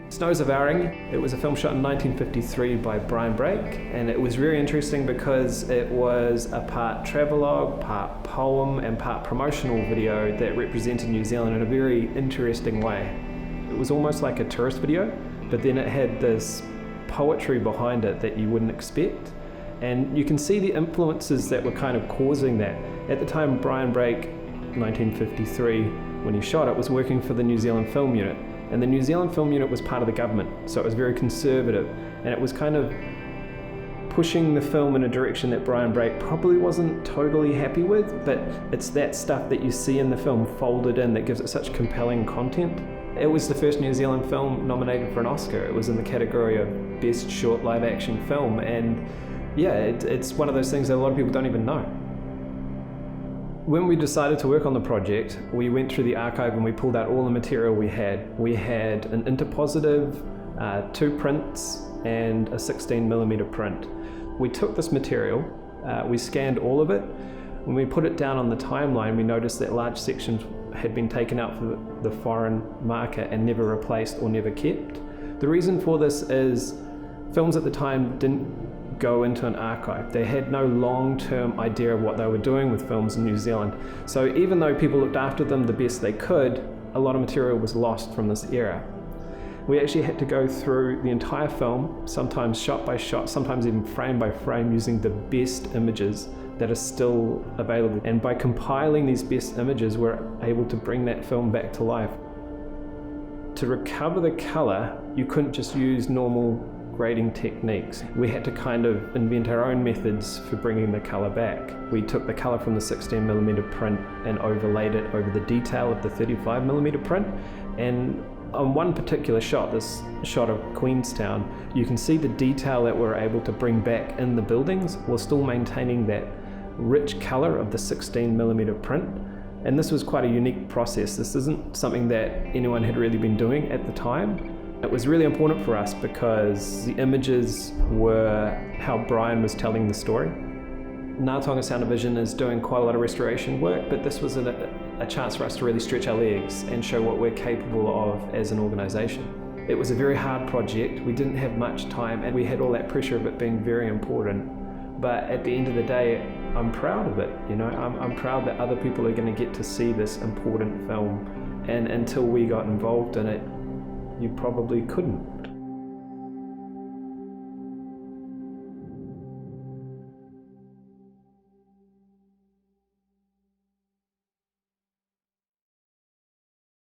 Snows of Aorangi. It was a film shot in 1953 by Brian Brake, and it was very interesting because it was a part travelogue, part poem, and part promotional video that represented New Zealand in a very interesting way. It was almost like a tourist video, but then it had this poetry behind it that you wouldn't expect. And you can see the influences that were kind of causing that. At the time, Brian Brake, 1953, when he shot it, was working for the New Zealand Film Unit. And the New Zealand Film Unit was part of the government, so it was very conservative. And it was kind of pushing the film in a direction that Brian Brake probably wasn't totally happy with, but it's that stuff that you see in the film folded in that gives it such compelling content. It was the first New Zealand film nominated for an Oscar. It was in the category of Best Short Live Action Film, and yeah, it's one of those things that a lot of people don't even know. When we decided to work on the project, we went through the archive and we pulled out all the material we had. We had an interpositive, 2 prints, and a 16mm print. We took this material, we scanned all of it. When we put it down on the timeline, we noticed that large sections had been taken out for the foreign market and never replaced or never kept. The reason for this is films at the time didn't go into an archive. They had no long-term idea of what they were doing with films in New Zealand. So even though people looked after them the best they could, a lot of material was lost from this era. We actually had to go through the entire film, sometimes shot by shot, sometimes even frame by frame, using the best images that are still available. And by compiling these best images, we're able to bring that film back to life. To recover the color, you couldn't just use normal grading techniques. We had to kind of invent our own methods for bringing the color back. We took the color from the 16mm print and overlaid it over the detail of the 35mm print. And on one particular shot, this shot of Queenstown, you can see the detail that we're able to bring back in the buildings while still maintaining that rich color of the 16mm print. And this was quite a unique process. This isn't something that anyone had really been doing at the time. It was really important for us because the images were how Brian was telling the story. Taonga Sound and Vision is doing quite a lot of restoration work, but this was a chance for us to really stretch our legs and show what we're capable of as an organisation. It was a very hard project. We didn't have much time and we had all that pressure of it being very important. But at the end of the day, I'm proud of it. You know, I'm proud that other people are going to get to see this important film. And until we got involved in it, you probably couldn't.